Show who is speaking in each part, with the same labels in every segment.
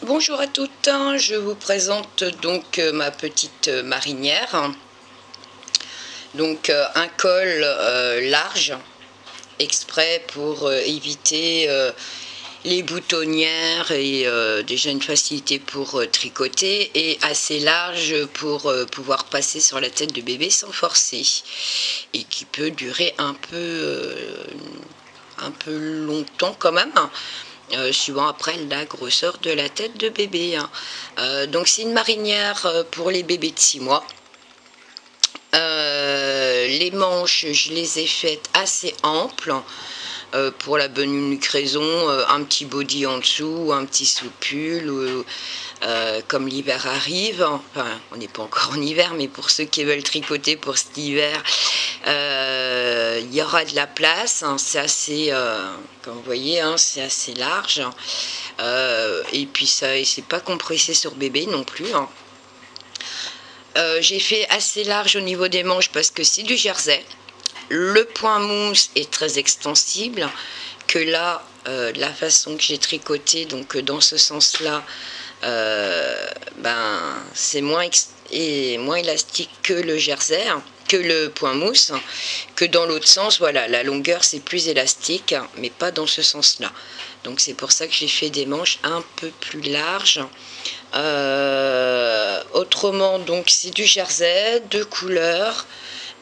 Speaker 1: Bonjour à toutes, je vous présente donc ma petite marinière. Donc un col large, exprès pour éviter les boutonnières et déjà une facilité pour tricoter, et assez large pour pouvoir passer sur la tête de bébé sans forcer, et qui peut durer un peu longtemps quand même. Suivant après la grosseur de la tête de bébé. Donc c'est une marinière pour les bébés de 6 mois. Les manches, je les ai faites assez amples, pour la bonne unique raison, un petit body en dessous, un petit sous-pull, comme l'hiver arrive. Enfin, on n'est pas encore en hiver, mais pour ceux qui veulent tricoter pour cet hiver, il y aura de la place. C'est assez, comme vous voyez, c'est assez large. Et puis ça, c'est pas compressé sur bébé non plus. J'ai fait assez large au niveau des manches parce que c'est du jersey. Le point mousse est très extensible, que là, la façon que j'ai tricoté, donc dans ce sens-là, c'est moins élastique que le jersey, que le point mousse, que dans l'autre sens. Voilà, la longueur c'est plus élastique, mais pas dans ce sens-là. Donc c'est pour ça que j'ai fait des manches un peu plus larges. Autrement, donc c'est du jersey de couleur,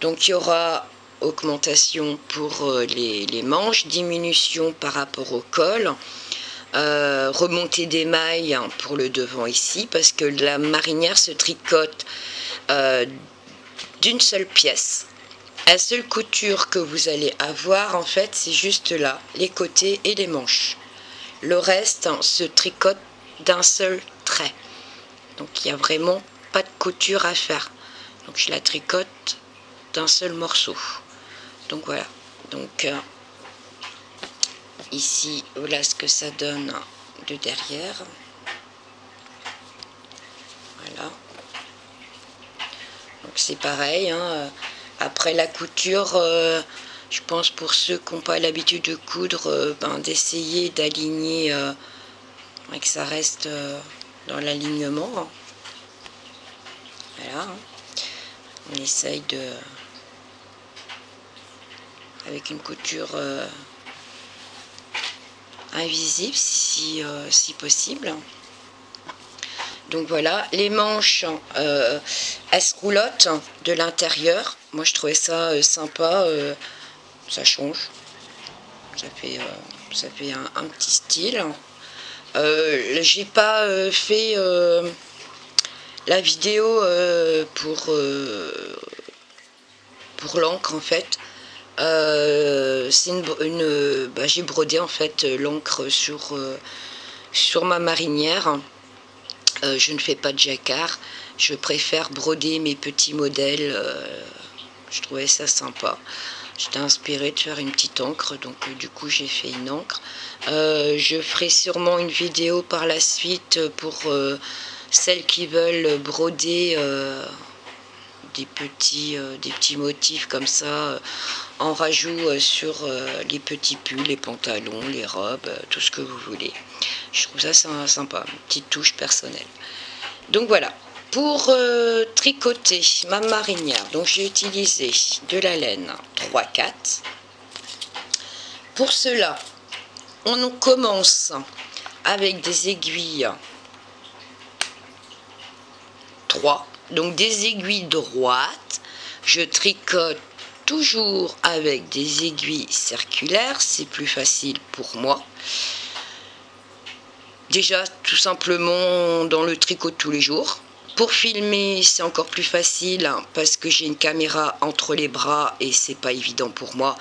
Speaker 1: donc il y aura augmentation pour les manches, diminution par rapport au col, remontée des mailles pour le devant ici, parce que la marinière se tricote d'une seule pièce. La seule couture que vous allez avoir, en fait, c'est juste là, les côtés et les manches. Le reste se tricote d'un seul trait. Donc il n'y a vraiment pas de couture à faire. Donc je la tricote d'un seul morceau. Donc voilà. Donc ici, voilà ce que ça donne de derrière. Voilà. Donc c'est pareil. Après la couture, je pense pour ceux qui n'ont pas l'habitude de coudre, d'essayer d'aligner et que ça reste dans l'alignement. Voilà. On essaye de, avec une couture invisible si possible. Donc voilà, les manches, elles se roulotent de l'intérieur. Moi je trouvais ça sympa, ça change, ça fait un petit style. J'ai pas fait la vidéo pour l'encre en fait. J'ai brodé en fait l'encre sur ma marinière. Je ne fais pas de jacquard, je préfère broder mes petits modèles. Je trouvais ça sympa. J'étais inspirée de faire une petite encre, donc du coup j'ai fait une encre. Je ferai sûrement une vidéo par la suite pour celles qui veulent broder des petits motifs comme ça, en rajout sur les petits pulls, les pantalons, les robes, tout ce que vous voulez. Je trouve ça sympa, une petite touche personnelle. Donc voilà, pour tricoter ma marinière, donc j'ai utilisé de la laine 3/4. Pour cela, on commence avec des aiguilles 3, donc des aiguilles droites. Je tricote toujours avec des aiguilles circulaires, c'est plus facile pour moi. Déjà, tout simplement dans le tricot de tous les jours. Pour filmer, c'est encore plus facile parce que j'ai une caméra entre les bras et c'est pas évident pour moi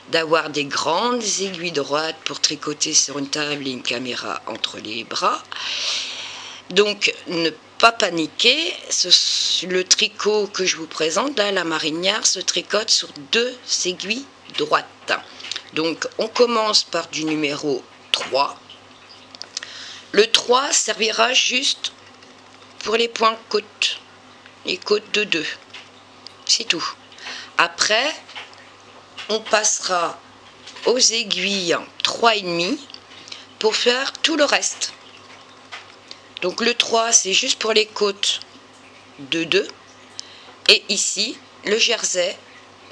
Speaker 1: d'avoir des grandes aiguilles droites pour tricoter sur une table et une caméra entre les bras. Donc, ne pas paniquer, le tricot que je vous présente, là, la marinière, se tricote sur 2 aiguilles droites. Donc, on commence par du numéro 3. Le 3 servira juste pour les points côtes, les côtes de 2. C'est tout. Après, on passera aux aiguilles 3,5 pour faire tout le reste. Donc le 3, c'est juste pour les côtes de 2. Et ici, le jersey,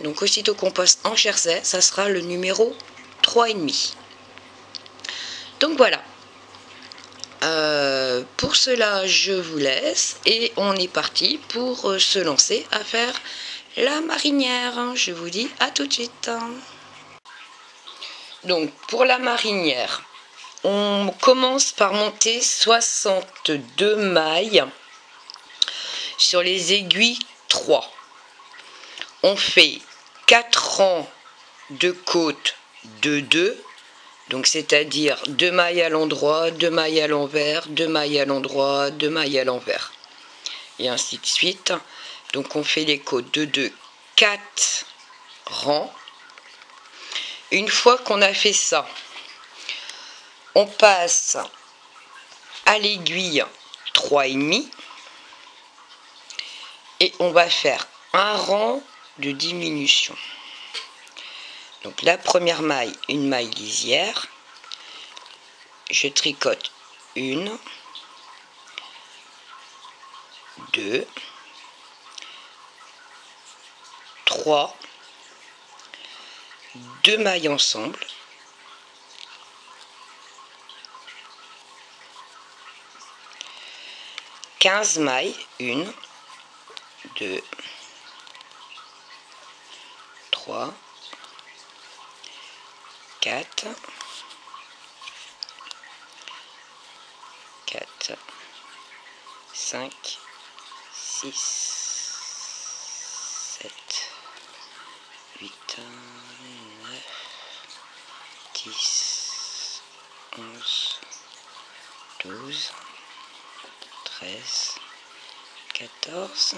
Speaker 1: donc aussitôt qu'on passe en jersey, ça sera le numéro 3,5. Donc voilà. Pour cela, je vous laisse et on est parti pour se lancer à faire la marinière. Je vous dis à tout de suite. Donc pour la marinière, on commence par monter 62 mailles sur les aiguilles 3. On fait 4 rangs de côtes de 2. Donc c'est-à-dire 2 mailles à l'endroit, 2 mailles à l'envers, 2 mailles à l'endroit, 2 mailles à l'envers. Et ainsi de suite. Donc on fait les côtes de 2, 4 rangs. Une fois qu'on a fait ça, on passe à l'aiguille 3,5 et on va faire un rang de diminution. Donc la première maille, une maille lisière, je tricote 1, 2, 3, 2 mailles ensemble, « 15 mailles, 1, 2, 3, 4, 5, 6, 7, 8, 9, 10, 11, 12, 13, 14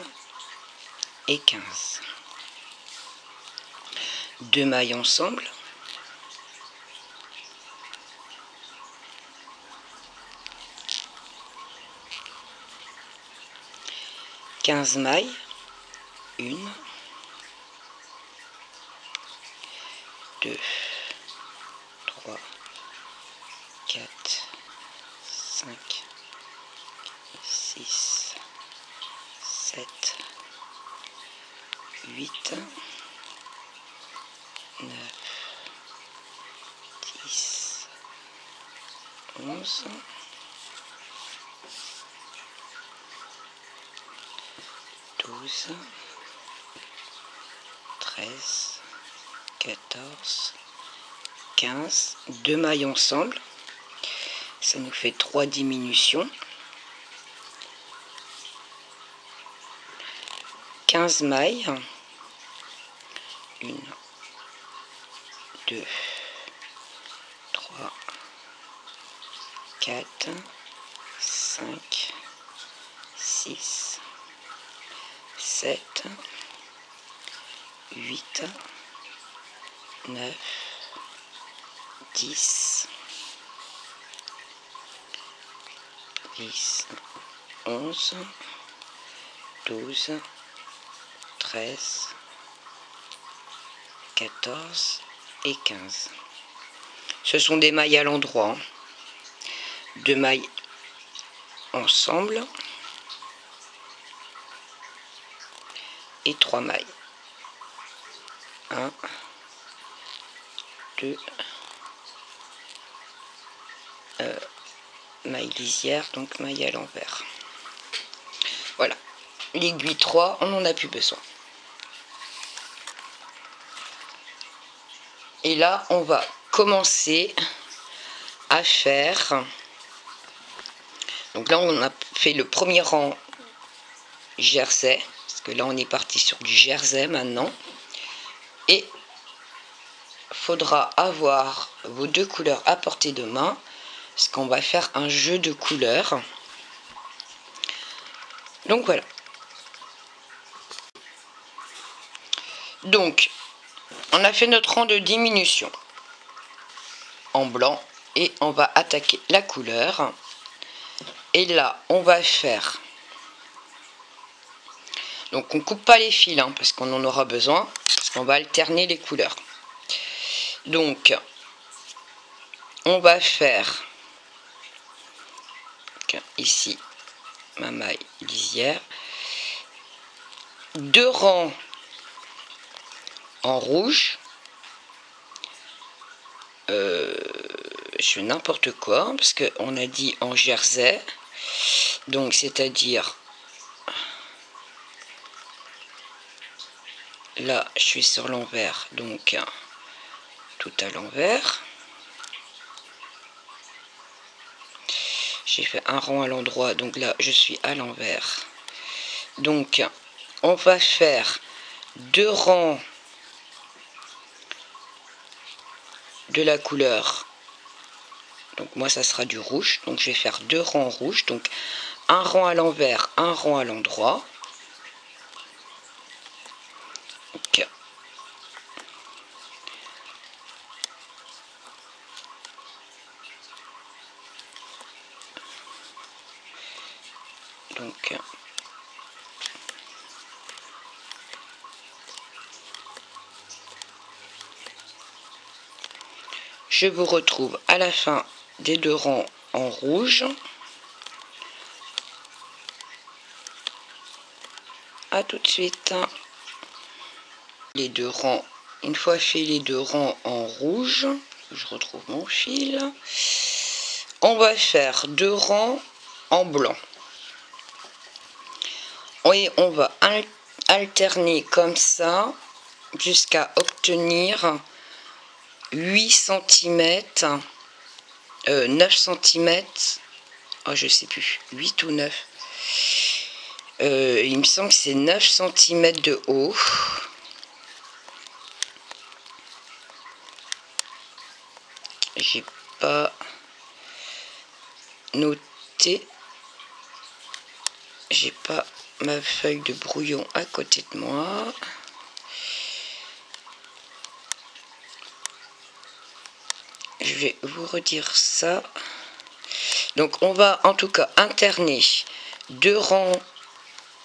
Speaker 1: et 15. 2 mailles ensemble. « 15 mailles, 1, 2, 3, 4, 5, 6, 7, 8, 9, 10, 11, 12, 13, 14, 15, 2 mailles ensemble, ça nous fait 3 diminutions, 15 mailles, 1, 2, 3, 4, 5, 6, 7, 8, 9, 10, 11, 12, 13, 14 et 15. Ce sont des mailles à l'endroit. 2 mailles ensemble. Et 3 mailles. 1, 2, maille lisière, donc maille à l'envers. Voilà. L'aiguille 3, on n'en a plus besoin. Et là, on va commencer à faire... Donc là, on a fait le premier rang jersey. Parce que là, on est parti sur du jersey maintenant. Et il faudra avoir vos 2 couleurs à portée de main. Parce qu'on va faire un jeu de couleurs. Donc voilà. Donc, on a fait notre rang de diminution en blanc. Et on va attaquer la couleur. Et là, on va faire... Donc on coupe pas les fils hein, parce qu'on en aura besoin, parce qu'on va alterner les couleurs. Donc on va faire ici ma maille lisière, 2 rangs en rouge, je fais n'importe quoi parce qu'on a dit en jersey, donc c'est-à-dire là je suis sur l'envers, donc tout à l'envers. J'ai fait un rang à l'endroit, donc là je suis à l'envers. Donc on va faire 2 rangs de la couleur, donc moi ça sera du rouge, donc je vais faire 2 rangs rouges, donc un rang à l'envers, un rang à l'endroit. Donc je vous retrouve à la fin des 2 rangs en rouge. À tout de suite. Les 2 rangs, une fois fait les 2 rangs en rouge, je retrouve mon fil. On va faire 2 rangs en blanc. Et on va alterner comme ça jusqu'à obtenir 8 cm, 9 cm, oh, je sais plus, 8 ou 9. Il me semble que c'est 9 cm de haut. J'ai pas noté, j'ai pas ma feuille de brouillon à côté de moi. Je vais vous redire ça. Donc on va en tout cas alterner 2 rangs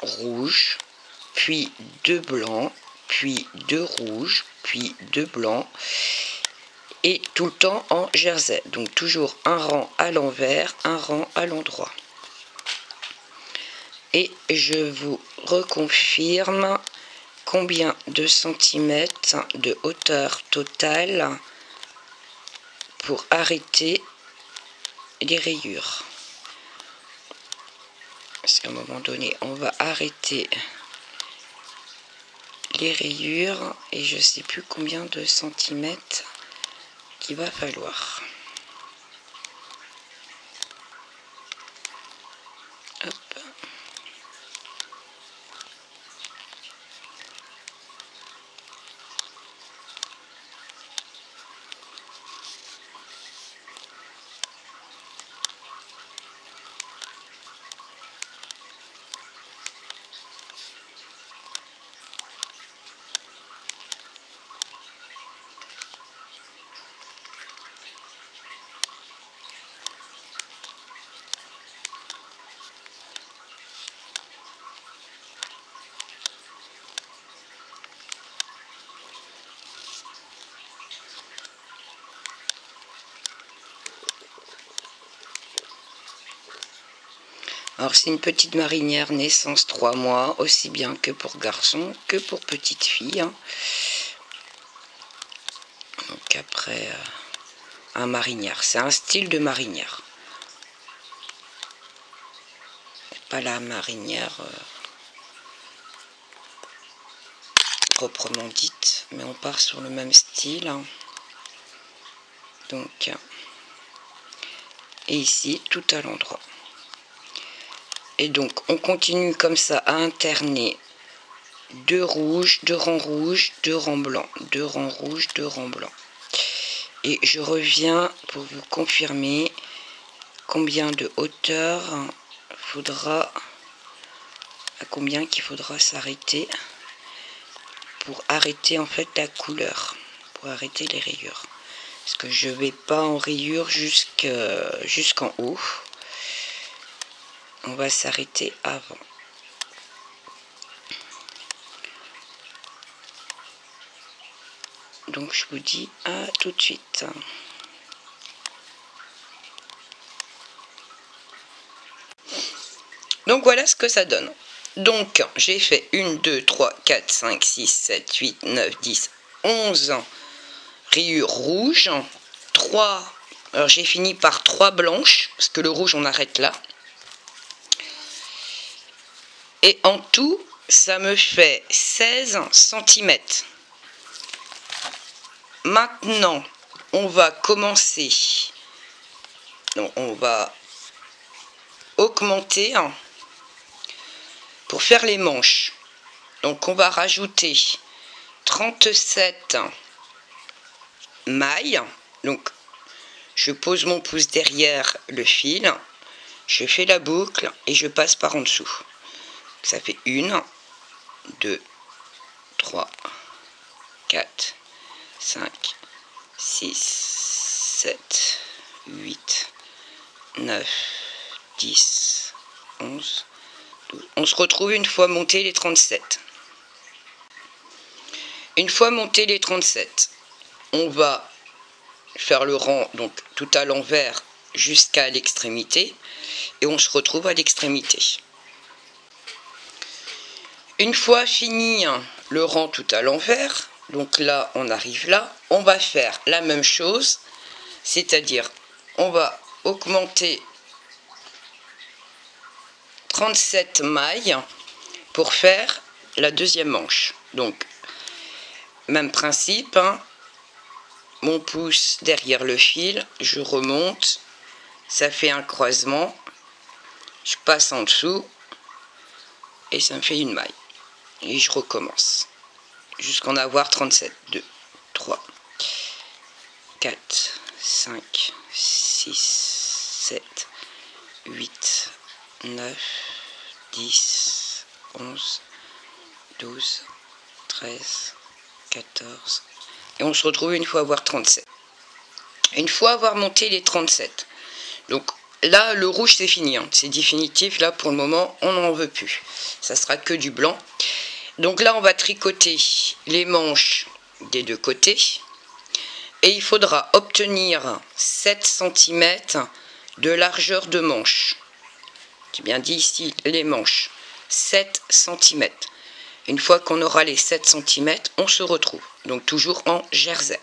Speaker 1: rouges, puis 2 blancs, puis 2 rouges, puis 2 blancs, et tout le temps en jersey. Donc toujours un rang à l'envers, un rang à l'endroit. Et je vous reconfirme combien de centimètres de hauteur totale pour arrêter les rayures. Parce qu'à un moment donné, on va arrêter les rayures et je sais plus combien de centimètres qu'il va falloir. Hop. Alors c'est une petite marinière naissance 3 mois, aussi bien que pour garçon que pour petite fille. Donc après, un marinière, c'est un style de marinière. Pas la marinière proprement dite, mais on part sur le même style. Donc, et ici, tout à l'endroit. Et donc on continue comme ça à alterner 2 rouges, 2 rangs rouges, 2 rangs blancs, 2 rangs rouges, 2 rangs blancs. Et je reviens pour vous confirmer combien de hauteur faudra, à combien qu'il faudra s'arrêter pour arrêter en fait la couleur, pour arrêter les rayures. Parce que je vais pas en rayures jusqu'en haut. On va s'arrêter avant. Donc je vous dis à tout de suite. Donc voilà ce que ça donne. Donc j'ai fait 1, 2, 3, 4, 5, 6, 7, 8, 9, 10, 11 rayures rouges, 3, alors j'ai fini par 3 blanches, parce que le rouge on arrête là. Et en tout, ça me fait 16 cm. Maintenant, on va commencer, donc on va augmenter pour faire les manches. Donc on va rajouter 37 mailles. Donc je pose mon pouce derrière le fil, je fais la boucle et je passe par en dessous. Ça fait 1, 2, 3, 4, 5, 6, 7, 8, 9, 10, 11, 12. On se retrouve une fois monté les 37. Une fois monté les 37, on va faire le rang donc tout à l'envers jusqu'à l'extrémité et on se retrouve à l'extrémité. Une fois fini le rang tout à l'envers, donc là on arrive là, on va faire la même chose, c'est-à-dire on va augmenter 37 mailles pour faire la deuxième manche. Donc même principe, mon pouce derrière le fil, je remonte, ça fait un croisement, je passe en dessous et ça me fait une maille. Et je recommence jusqu'en avoir 37. 2, 3, 4, 5, 6, 7, 8, 9, 10, 11, 12, 13, 14. Et on se retrouve une fois avoir 37. Une fois avoir monté les 37. Donc là, le rouge, c'est fini. C'est définitif. Là, pour le moment, on n'en veut plus. Ça sera que du blanc. Donc là, on va tricoter les manches des deux côtés. Et il faudra obtenir 7 cm de largeur de manche. J'ai bien dit ici, les manches. 7 cm. Une fois qu'on aura les 7 cm, on se retrouve. Donc toujours en jersey.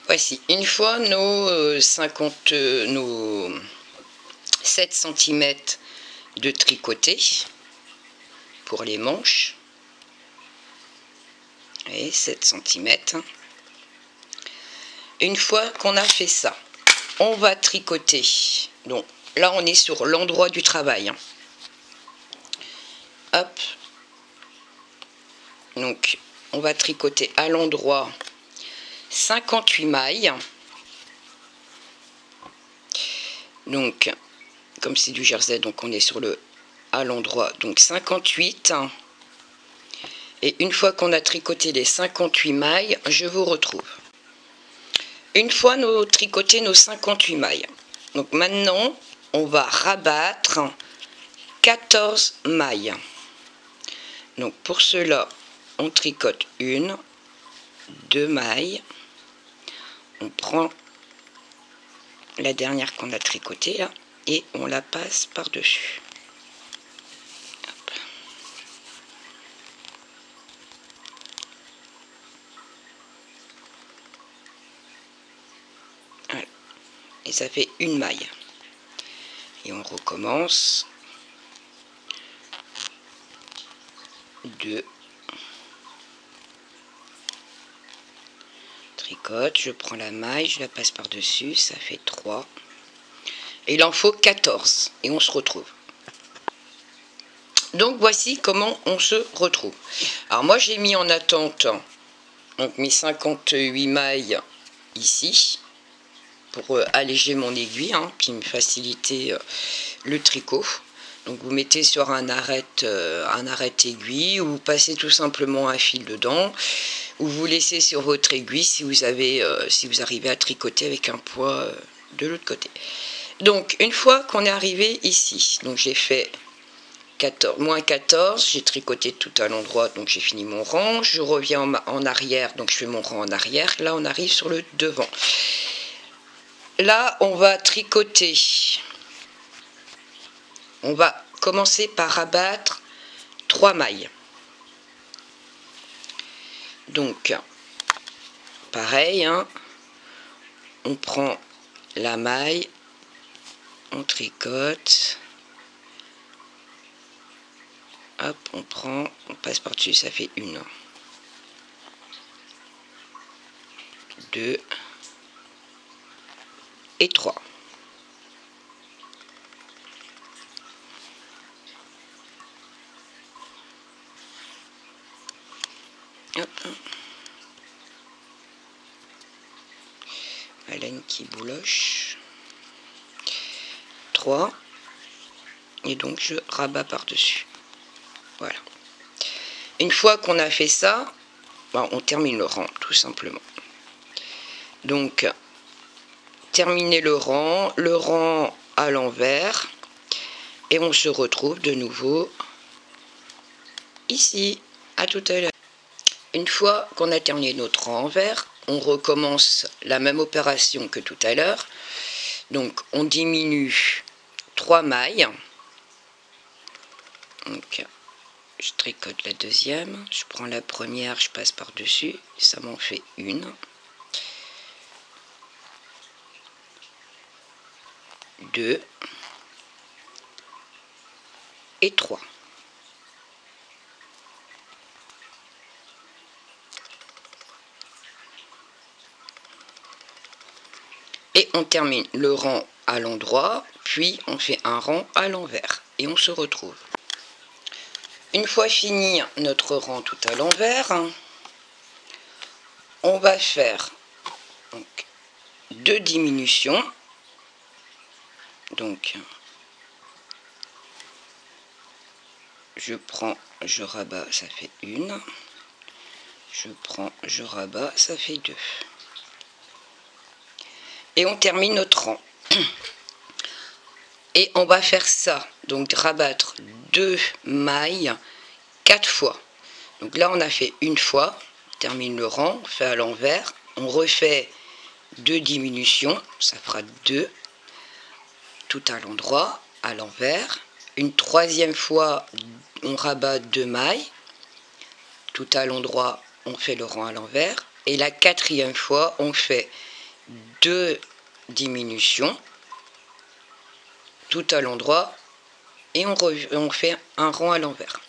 Speaker 1: Voici, une fois nos 7 cm de tricoté pour les manches. Et 7 cm. Une fois qu'on a fait ça, on va tricoter. Donc là, on est sur l'endroit du travail. Hop. Donc, on va tricoter à l'endroit 58 mailles. Donc, comme c'est du jersey, donc on est sur le à l'endroit, donc 58. Et une fois qu'on a tricoté les 58 mailles, je vous retrouve. Une fois tricoté nos 58 mailles, donc maintenant, on va rabattre 14 mailles. Donc pour cela, on tricote 1, 2 mailles. On prend la dernière qu'on a tricotée là et on la passe par-dessus. Voilà. Et ça fait une maille. Et on recommence. 2. Tricote, je prends la maille, je la passe par-dessus, ça fait 3. Et il en faut 14. Et on se retrouve. Donc voici comment on se retrouve. Alors moi j'ai mis en attente donc mes 58 mailles ici pour alléger mon aiguille, puis me faciliter le tricot. Donc vous mettez sur un arête aiguille ou vous passez tout simplement un fil dedans ou vous laissez sur votre aiguille si vous arrivez à tricoter avec un poids de l'autre côté. Donc une fois qu'on est arrivé ici, donc j'ai fait moins 14, j'ai tricoté tout à l'endroit, donc j'ai fini mon rang, je reviens en arrière, donc je fais mon rang en arrière, là on arrive sur le devant. Là on va tricoter on va commencer par rabattre 3 mailles. Donc, pareil, hein, on prend la maille, on tricote, hop, on passe par-dessus, ça fait 1, 2 et 3. Hop. La laine qui bouloche. 3. Et donc je rabats par-dessus. Voilà. Une fois qu'on a fait ça, ben, on termine le rang, tout simplement. Donc, terminer le rang à l'envers. Et on se retrouve de nouveau ici. À tout à l'heure. Une fois qu'on a terminé notre rang envers, on recommence la même opération que tout à l'heure. Donc on diminue 3 mailles. Donc je tricote la deuxième, je prends la première, je passe par-dessus, ça m'en fait 1. 2 et 3. Et on termine le rang à l'endroit, puis on fait un rang à l'envers. Et on se retrouve. Une fois fini notre rang tout à l'envers, on va faire donc 2 diminutions. Donc, je prends, je rabats, ça fait 1. Je prends, je rabats, ça fait 2. Et on termine notre rang. Et on va faire ça, donc rabattre 2 mailles 4 fois. Donc là on a fait une fois, on termine le rang, on fait à l'envers, on refait 2 diminutions, ça fera 2, tout à l'endroit, à l'envers. Une troisième fois, on rabat 2 mailles, tout à l'endroit, on fait le rang à l'envers. Et la quatrième fois, on fait 2 diminutions, tout à l'endroit, et on fait un rang à l'envers.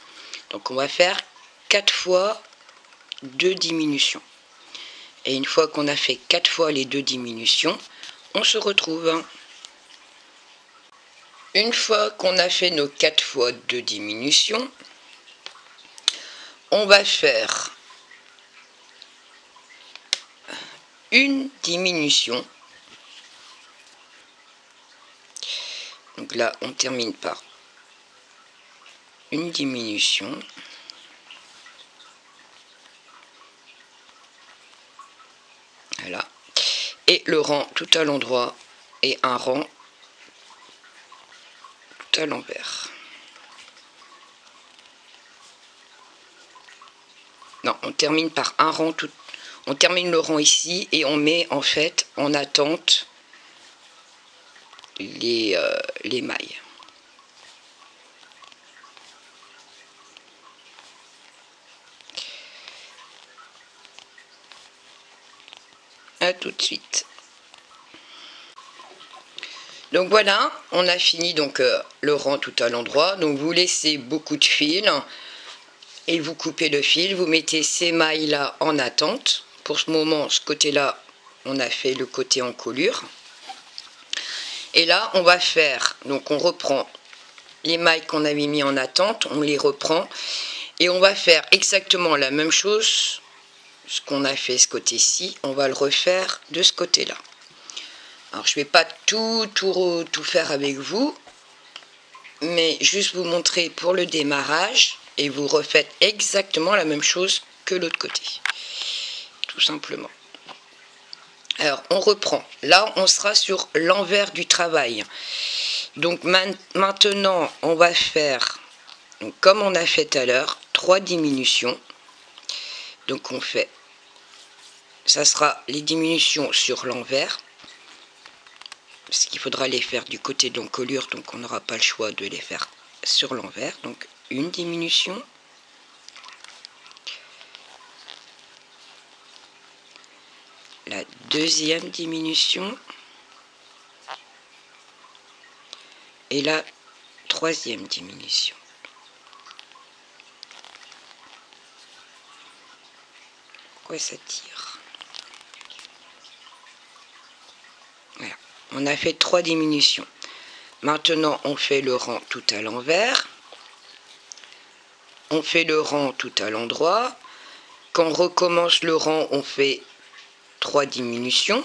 Speaker 1: Donc on va faire 4 fois 2 diminutions. Et une fois qu'on a fait 4 fois les 2 diminutions, on se retrouve. Une fois qu'on a fait nos 4 fois 2 diminutions, on va faire une diminution. Donc là, on termine par une diminution. Voilà. Et le rang tout à l'endroit et un rang tout à l'envers. Non, on termine par un rang tout. On termine le rang ici et on met en fait en attente les mailles. À tout de suite. Donc voilà, on a fini donc le rang tout à l'endroit. Donc vous laissez beaucoup de fil et vous coupez le fil. Vous mettez ces mailles là en attente. Pour ce moment, ce côté là, on a fait le côté en colure. Et là, on va faire, donc on reprend les mailles qu'on avait mis en attente, on les reprend et on va faire exactement la même chose. Ce qu'on a fait ce côté-ci, on va le refaire de ce côté-là. Alors je ne vais pas tout faire avec vous, mais juste vous montrer pour le démarrage et vous refaites exactement la même chose que l'autre côté. Tout simplement. Alors, on reprend. Là, on sera sur l'envers du travail. Donc, maintenant, on va faire, donc, comme on a fait tout à l'heure, 3 diminutions. Donc, on fait, ça sera les diminutions sur l'envers. parce qu'il faudra les faire du côté de l'encolure, donc on n'aura pas le choix de les faire sur l'envers. Donc une diminution, la deuxième diminution et la troisième diminution. Pourquoi ça tire? Voilà, on a fait 3 diminutions. Maintenant on fait le rang tout à l'envers, on fait le rang tout à l'endroit. Quand on recommence le rang, on fait 3 diminutions,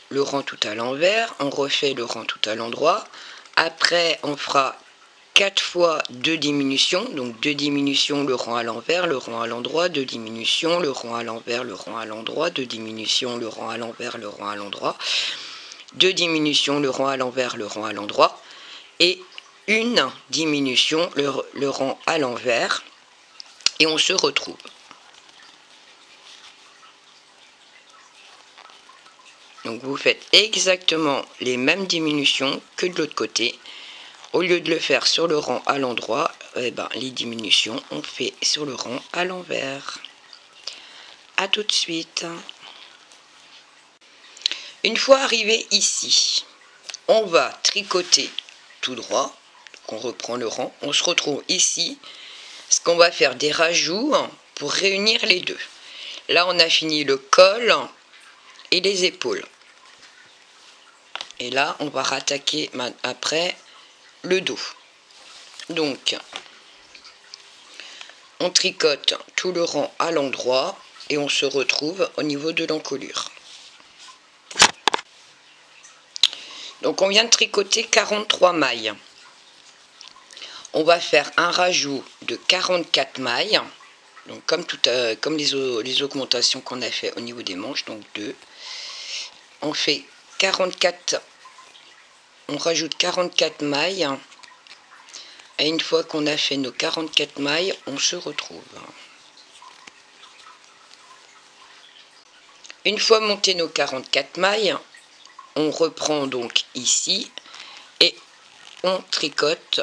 Speaker 1: le rang tout à l'envers, on refait le rang tout à l'endroit. Après on fera 4 fois 2 diminutions, donc 2 diminutions, le rang à l'envers, le rang à l'endroit, 2 diminutions, le rang à l'envers, le rang à l'endroit, 2 diminutions, le rang à l'envers, le rang à l'endroit, 2 diminutions, le rang à l'envers, le rang à l'endroit, et une diminution, le rang à l'envers, et on se retrouve. Donc vous faites exactement les mêmes diminutions que de l'autre côté. Au lieu de le faire sur le rang à l'endroit, eh ben, les diminutions on fait sur le rang à l'envers. A tout de suite. Une fois arrivé ici, on va tricoter tout droit. On reprend le rang, on se retrouve ici. Parce qu'on va faire des rajouts pour réunir les deux. Là on a fini le col et les épaules. Et là on va rattaquer après le dos. Donc on tricote tout le rang à l'endroit et on se retrouve au niveau de l'encolure. Donc on vient de tricoter 43 mailles. On va faire un rajout de 44 mailles, donc comme les augmentations qu'on a fait au niveau des manches, donc 2. On fait 44, on rajoute 44 mailles. Et une fois qu'on a fait nos 44 mailles, on se retrouve. Une fois monté nos 44 mailles, on reprend donc ici et on tricote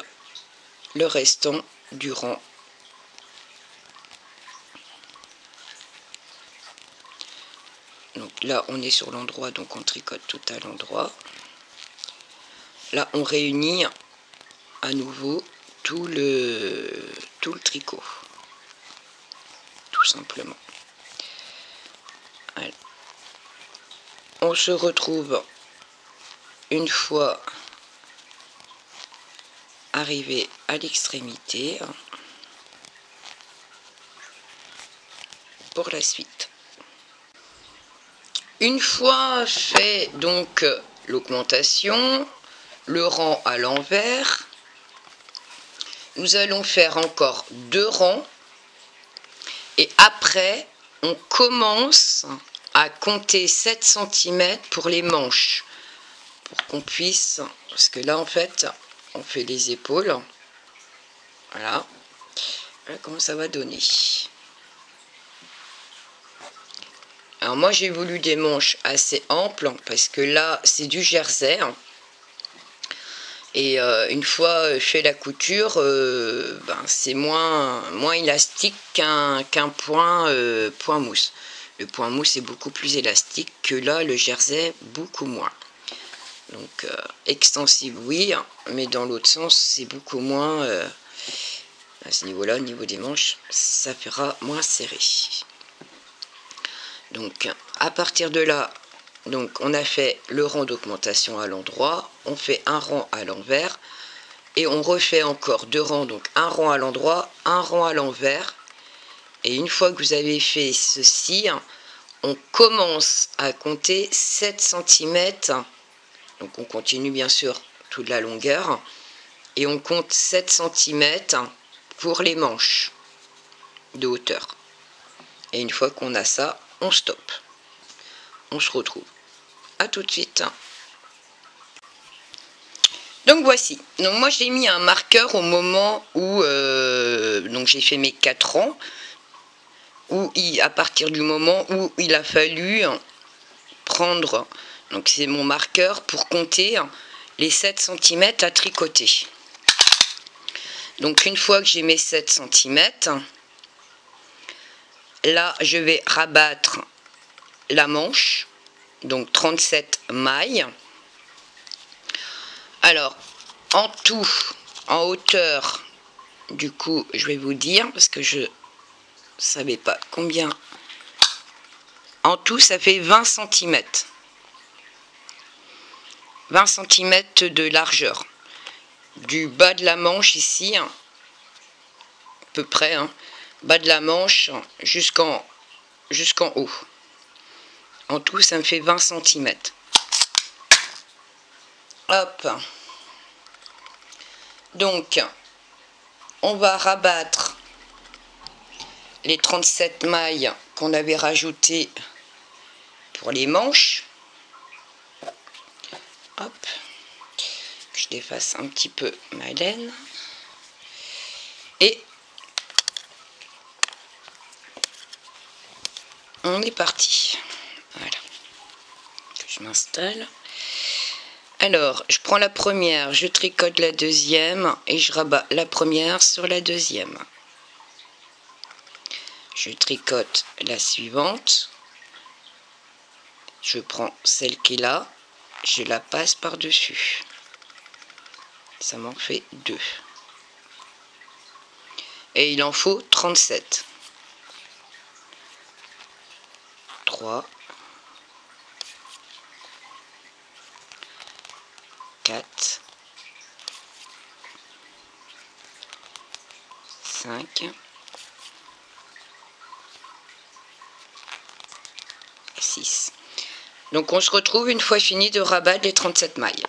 Speaker 1: le restant du rang. Donc là, on est sur l'endroit, donc on tricote tout à l'endroit. Là, on réunit à nouveau tout le tricot, tout simplement. Allez. On se retrouve une fois arrivé à l'extrémité pour la suite. Une fois fait donc l'augmentation, le rang à l'envers, nous allons faire encore 2 rangs et après on commence à compter 7 cm pour les manches pour qu'on puisse, parce que là en fait on fait les épaules, voilà, voilà comment ça va donner. Alors moi j'ai voulu des manches assez amples parce que là c'est du jersey. Et une fois fait la couture, ben, c'est moins élastique qu'un point mousse. Le point mousse est beaucoup plus élastique que là, le jersey, beaucoup moins. Donc extensible, oui, mais dans l'autre sens, c'est beaucoup moins... à ce niveau-là, au niveau des manches, ça fera moins serré. Donc à partir de là, donc on a fait le rang d'augmentation à l'endroit, on fait un rang à l'envers et on refait encore 2 rangs, donc un rang à l'endroit, un rang à l'envers. Et une fois que vous avez fait ceci, on commence à compter 7 cm. Donc on continue bien sûr toute la longueur et on compte 7 cm pour les manches de hauteur. Et une fois qu'on a ça, on stoppe. On se retrouve. À tout de suite. Donc voici. Donc moi j'ai mis un marqueur au moment où donc j'ai fait mes 4 rangs, où à partir du moment où il a fallu prendre Donc c'est mon marqueur pour compter les 7 cm à tricoter. Donc une fois que j'ai mes 7 cm, là je vais rabattre la manche, donc 37 mailles. Alors en tout, en hauteur, du coup je vais vous dire, parce que je savais pas combien, en tout ça fait 20 cm. 20 cm de largeur. Du bas de la manche ici, à peu près, bas de la manche jusqu'en haut. En tout, ça me fait 20 cm. Hop. Donc, on va rabattre les 37 mailles qu'on avait rajoutées pour les manches. Hop. Je défasse un petit peu ma laine. Et on est parti. Voilà. Je m'installe. Alors, je prends la première, je tricote la deuxième et je rabats la première sur la deuxième. Je tricote la suivante. Je prends celle qui est là, je la passe par-dessus. Ça m'en fait 2. Et il en faut 37. 3, 4, 5, 6. Donc on se retrouve une fois fini de rabattre les 37 mailles.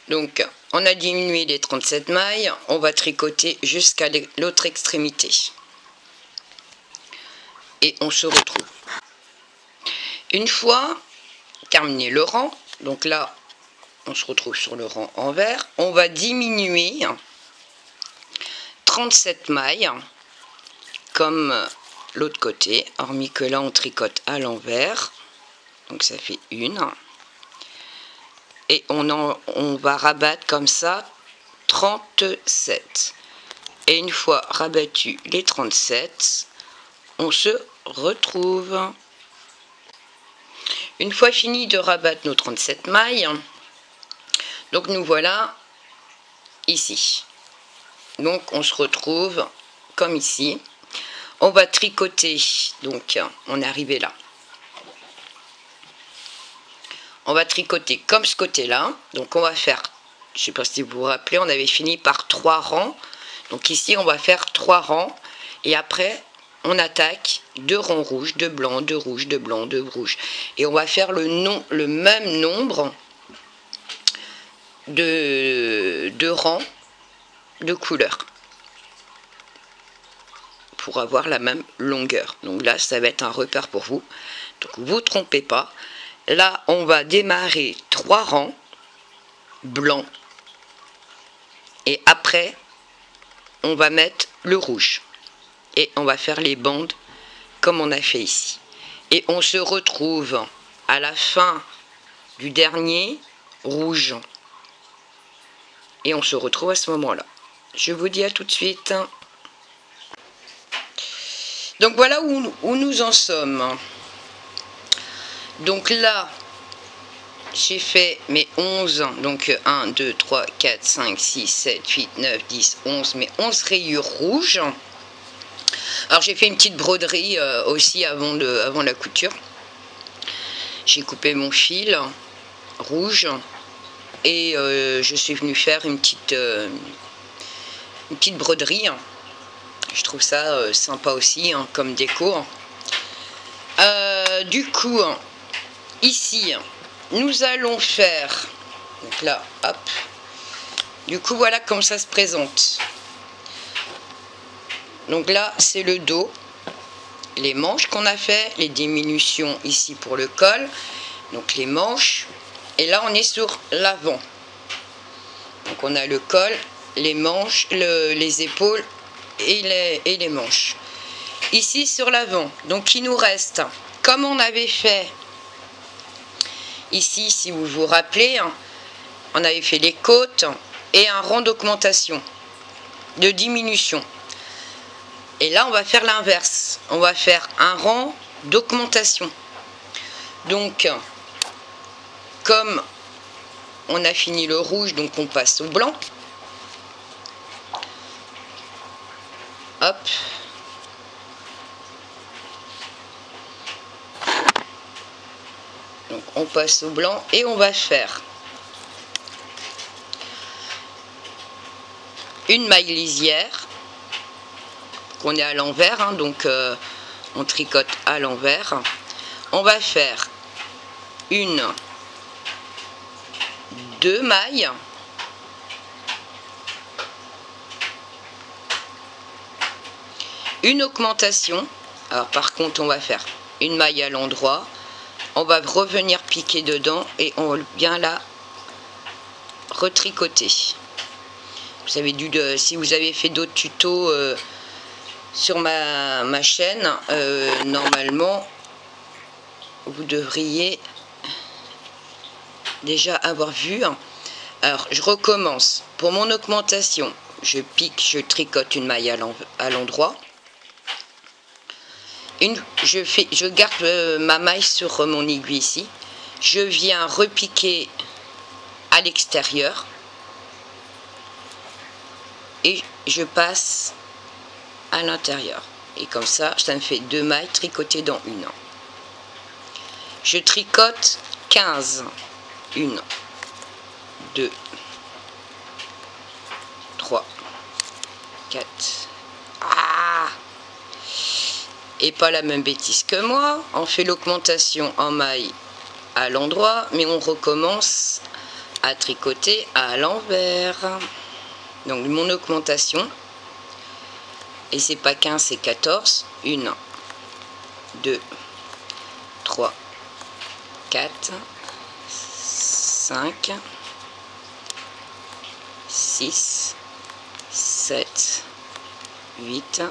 Speaker 1: Donc on a diminué les 37 mailles, on va tricoter jusqu'à l'autre extrémité. Et on se retrouve. Une fois terminé le rang, donc là on se retrouve sur le rang envers, on va diminuer 37 mailles comme l'autre côté, hormis que là on tricote à l'envers. Donc ça fait 1. Et on va rabattre comme ça 37. Et une fois rabattu les 37, on se retrouve. Une fois fini de rabattre nos 37 mailles, donc nous voilà ici. Donc on se retrouve comme ici. On va tricoter, donc on est arrivé là. On va tricoter comme ce côté-là. Donc on va faire, je ne sais pas si vous vous rappelez, on avait fini par 3 rangs. Donc ici on va faire 3 rangs. Et après on attaque 2 rangs rouges, 2 blancs, 2 rouges, 2 blancs, 2 rouges. Et on va faire le même nombre de rangs de couleurs. Pour avoir la même longueur. Donc là ça va être un repère pour vous. Donc vous ne vous trompez pas. Là, on va démarrer 3 rangs blancs et après, on va mettre le rouge et on va faire les bandes comme on a fait ici. Et on se retrouve à la fin du dernier rouge et on se retrouve à ce moment-là. Je vous dis à tout de suite. Donc voilà où nous en sommes. Donc là, j'ai fait mes 11, donc 1, 2, 3, 4, 5, 6, 7, 8, 9, 10, 11, mes 11 rayures rouges. Alors j'ai fait une petite broderie aussi avant la couture. J'ai coupé mon fil rouge et je suis venue faire une petite broderie. Je trouve ça sympa aussi comme déco. Du coup, ici, nous allons faire, donc là, hop, du coup, voilà comment ça se présente. Donc là, c'est le dos, les manches qu'on a fait, les diminutions ici pour le col, donc les manches, et là, on est sur l'avant. Donc on a le col, les manches, les épaules et les manches. Ici, sur l'avant, donc il nous reste, comme on avait fait ici, si vous vous rappelez, on avait fait les côtes et un rang d'augmentation, de diminution. Et là, on va faire l'inverse. On va faire un rang d'augmentation. Donc, comme on a fini le rouge, donc on passe au blanc. Hop. Donc, on passe au blanc et on va faire une maille lisière qu'on est à l'envers, hein, donc on tricote à l'envers. On va faire deux mailles, une augmentation. Alors par contre on va faire une maille à l'endroit, on va revenir piquer dedans et on vient la retricoter. Vous avez si vous avez fait d'autres tutos sur ma chaîne, normalement vous devriez déjà avoir vu. Alors je recommence. Pour mon augmentation, je pique, je tricote une maille à l'endroit. Je garde ma maille sur mon aiguille ici. Je viens repiquer à l'extérieur et je passe à l'intérieur. Et comme ça me fait deux mailles tricotées dans une. Je tricote 15. 1, 2, 3, 4. Ah! Et pas la même bêtise que moi. On fait l'augmentation en maille à l'endroit, mais on recommence à tricoter à l'envers. Donc mon augmentation, et c'est pas 15, c'est 14. 1, 2, 3, 4, 5, 6, 7, 8,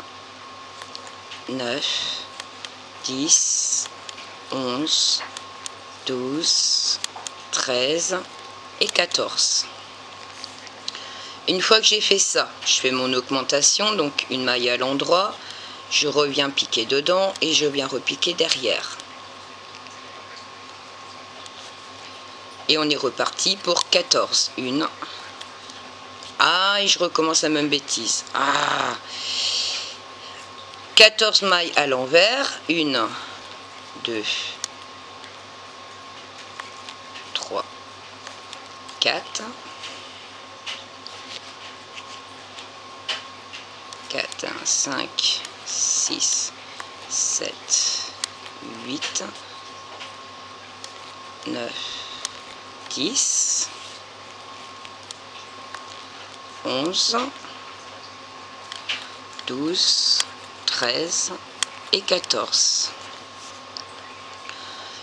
Speaker 1: 9, 10, 11, 12, 13 et 14. Une fois que j'ai fait ça, je fais mon augmentation, donc une maille à l'endroit, je reviens piquer dedans et je viens repiquer derrière. Et on est reparti pour 14. 1. Ah, et je recommence la même bêtise. Ah, 14 mailles à l'envers. 1, 2, 3, 4. 4, 5, 6, 7, 8, 9, 10, 11, 12, 13 et 14.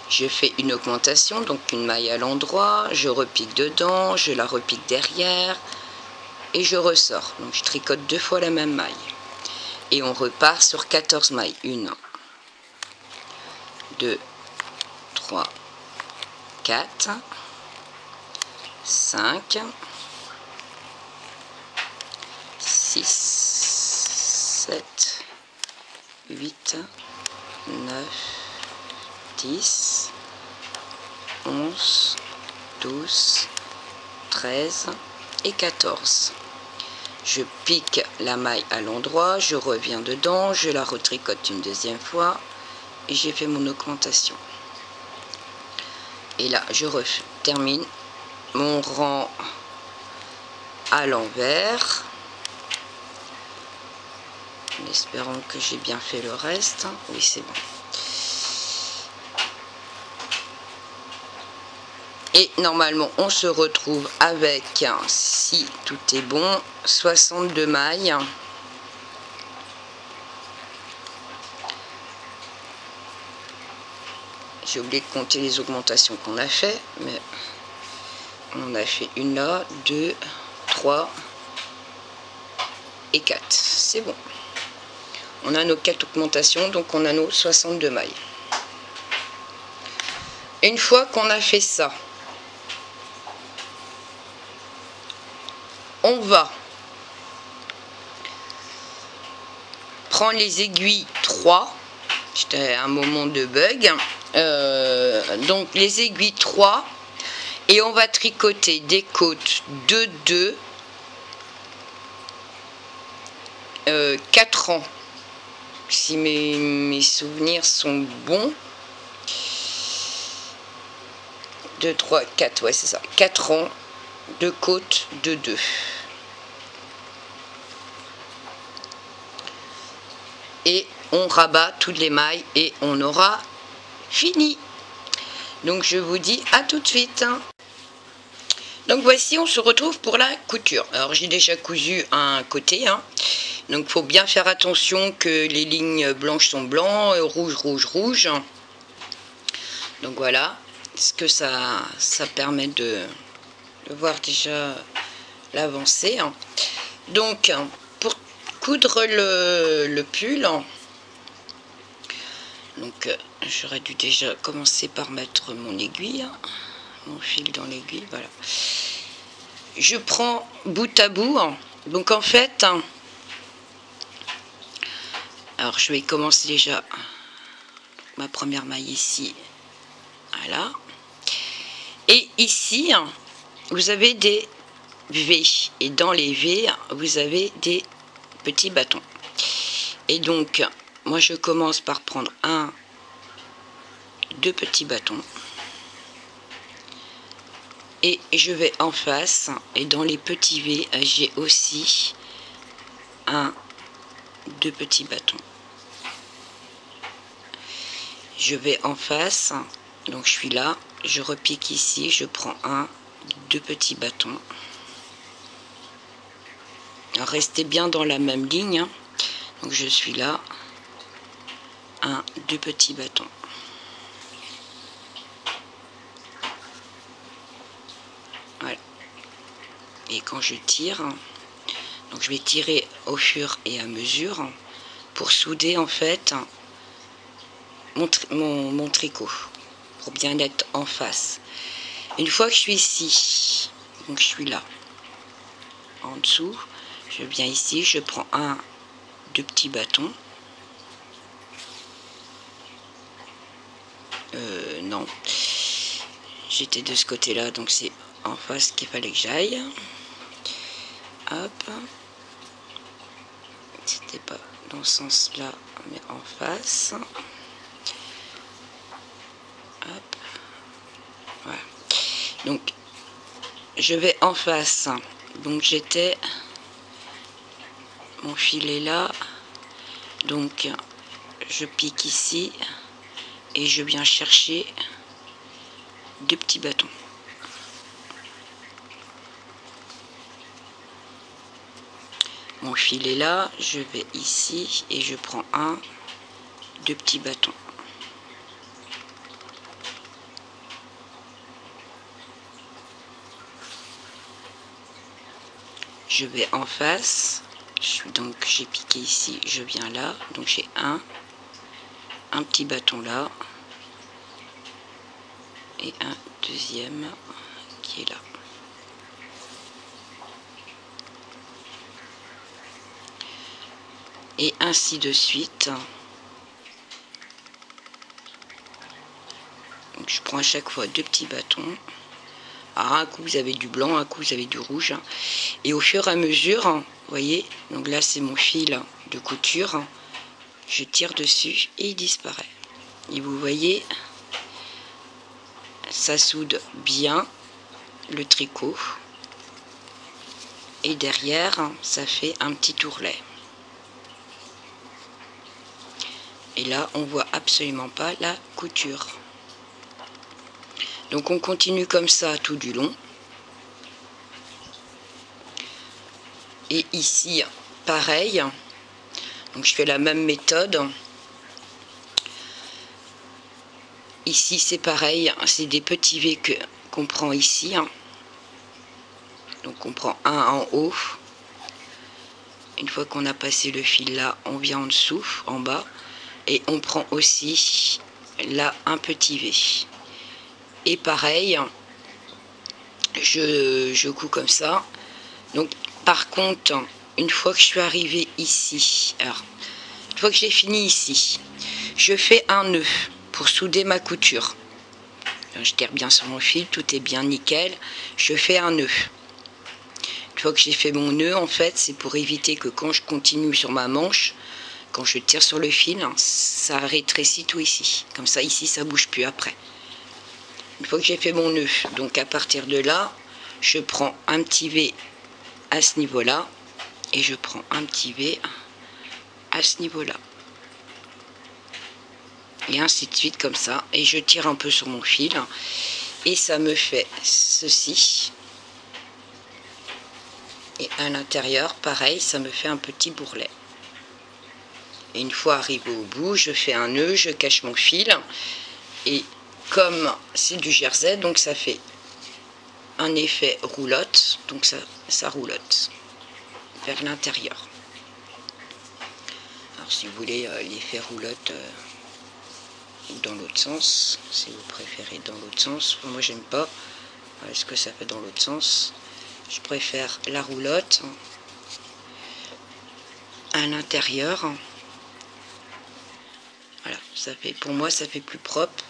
Speaker 1: Je fais une augmentation, donc une maille à l'endroit, je repique dedans, je la repique derrière et je ressors. Donc je tricote deux fois la même maille. Et on repart sur 14 mailles. 1, 2, 3, 4, 5, 6, 7, 8, 9, 10, 11, 12, 13 et 14. Je pique la maille à l'endroit, je reviens dedans, je la retricote une deuxième fois et j'ai fait mon augmentation. Et là, je termine mon rang à l'envers, en espérant que j'ai bien fait le reste. Oui, c'est bon. Et normalement, on se retrouve avec, si tout est bon, 62 mailles. J'ai oublié de compter les augmentations qu'on a fait, mais on a fait une là, 2, 3 et 4. C'est bon. On a nos 4 augmentations, donc on a nos 62 mailles. Une fois qu'on a fait ça, on va prendre les aiguilles 3. C'était un moment de bug. Donc les aiguilles 3 et on va tricoter des côtes de 2, 4 rangs. Si mes souvenirs sont bons. 2, 3, 4, ouais c'est ça. 4 rangs de côtes de 2. Et on rabat toutes les mailles et on aura fini. Donc je vous dis à tout de suite. Donc voici, on se retrouve pour la couture. Alors j'ai déjà cousu un côté, hein. Donc il faut bien faire attention que les lignes blanches sont blancs, rouge, rouge, rouge. Donc voilà, ce que ça permet de voir déjà l'avancée. Donc pour coudre le pull, donc j'aurais dû déjà commencer par mettre mon aiguille, mon fil dans l'aiguille, voilà. Je prends bout à bout, donc en fait, alors je vais commencer déjà ma première maille ici, voilà. Et ici, vous avez des V, et dans les V, vous avez des petits bâtons. Et donc, moi je commence par prendre 2 petits bâtons. Et je vais en face, et dans les petits V, j'ai aussi 2 petits bâtons. Je vais en face, donc je suis là, je repique ici, je prends 2 petits bâtons. Alors restez bien dans la même ligne, hein. Donc je suis là, 2 petits bâtons. Voilà. Et quand je tire, donc je vais tirer au fur et à mesure pour souder en fait mon tricot, pour bien être en face. Une fois que je suis ici, donc je suis là, en dessous, je viens ici, je prends 2 petits bâtons. Non, j'étais de ce côté là, donc c'est en face qu'il fallait que j'aille. Hop, c'était pas dans ce sens là, mais en face. Hop, voilà. Donc je vais en face, donc j'étais, mon fil est là, donc je pique ici et je viens chercher 2 petits bâtons. Mon fil est là, je vais ici et je prends 2 petits bâtons. Je vais en face, donc j'ai piqué ici, je viens là, donc j'ai un petit bâton là et un deuxième qui est là. Et ainsi de suite. Donc je prends à chaque fois 2 petits bâtons. Alors un coup vous avez du blanc, un coup vous avez du rouge. Et au fur et à mesure, vous voyez, donc là c'est mon fil de couture. Je tire dessus et il disparaît. Et vous voyez, ça soude bien le tricot. Et derrière, ça fait un petit tourlet. Et là, on voit absolument pas la couture. Donc on continue comme ça tout du long. Et ici, pareil. Donc je fais la même méthode. Ici c'est pareil, c'est des petits V qu'on prend ici. Donc on prend un en haut. Une fois qu'on a passé le fil là, on vient en dessous, en bas. Et on prend aussi là un petit V. Et pareil, je couds comme ça. Donc par contre, une fois que je suis arrivée ici, alors une fois que j'ai fini ici, je fais un nœud pour souder ma couture. Je tire bien sur mon fil, tout est bien nickel. Je fais un nœud. Une fois que j'ai fait mon nœud, en fait, c'est pour éviter que quand je continue sur ma manche, quand je tire sur le fil, ça rétrécit tout ici. Comme ça, ici, ça bouge plus après. Une fois que j'ai fait mon nœud, donc à partir de là, je prends un petit V à ce niveau-là et je prends un petit V à ce niveau-là. Et ainsi de suite comme ça. Et je tire un peu sur mon fil et ça me fait ceci. Et à l'intérieur, pareil, ça me fait un petit bourrelet. Et une fois arrivé au bout, je fais un nœud, je cache mon fil. Et comme c'est du jersey, donc ça fait un effet roulotte. Donc ça roulotte vers l'intérieur. Alors si vous voulez l'effet roulotte dans l'autre sens, si vous préférez dans l'autre sens, moi j'aime pas. Voilà ce que ça fait dans l'autre sens. Je préfère la roulotte à l'intérieur. Voilà, ça fait, pour moi ça fait plus propre.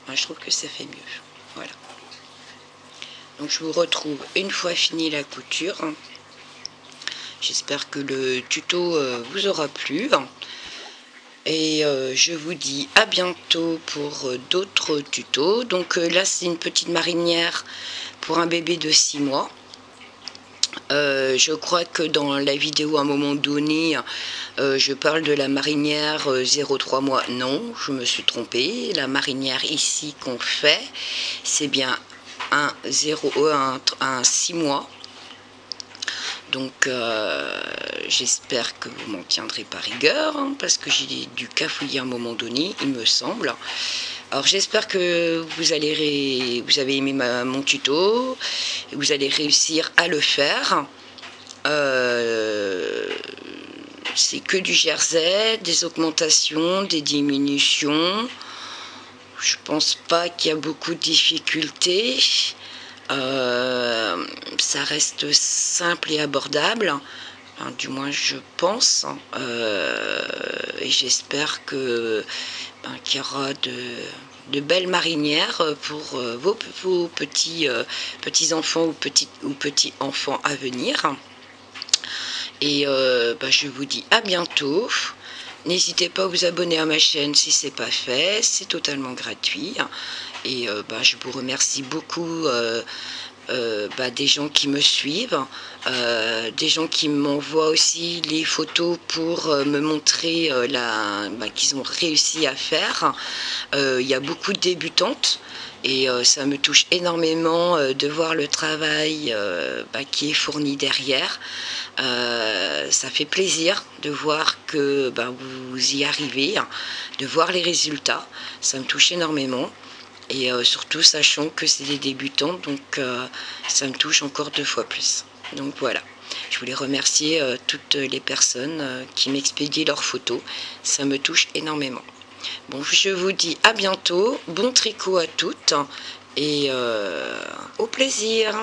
Speaker 1: Moi, je trouve que ça fait mieux. Voilà. Donc je vous retrouve une fois fini la couture. J'espère que le tuto vous aura plu. Et je vous dis à bientôt pour d'autres tutos. Donc là c'est une petite marinière pour un bébé de 6 mois. Je crois que dans la vidéo à un moment donné, je parle de la marinière 0,3 mois. Non, je me suis trompée. La marinière ici qu'on fait, c'est bien un 6 mois. Donc j'espère que vous m'en tiendrez par rigueur, hein, parce que j'ai dû cafouiller à un moment donné, il me semble. Alors j'espère que vous avez aimé mon tuto, et vous allez réussir à le faire. C'est que du jersey, des augmentations, des diminutions. Je pense pas qu'il y a beaucoup de difficultés. Ça reste simple et abordable, enfin, du moins je pense, et j'espère que qu'il y aura de belles marinières pour vos petits enfants ou petits enfants à venir. Et je vous dis à bientôt. N'hésitez pas à vous abonner à ma chaîne si ce n'est pas fait, c'est totalement gratuit. Et je vous remercie beaucoup des gens qui me suivent, des gens qui m'envoient aussi les photos pour me montrer qu'ils ont réussi à faire. Il y a beaucoup de débutantes et ça me touche énormément de voir le travail qui est fourni derrière. Ça fait plaisir de voir que vous y arrivez, de voir les résultats, ça me touche énormément. Et surtout sachant que c'est des débutants, donc ça me touche encore 2 fois plus. Donc voilà, je voulais remercier toutes les personnes qui m'expédient leurs photos, ça me touche énormément. Bon, je vous dis à bientôt, bon tricot à toutes et au plaisir.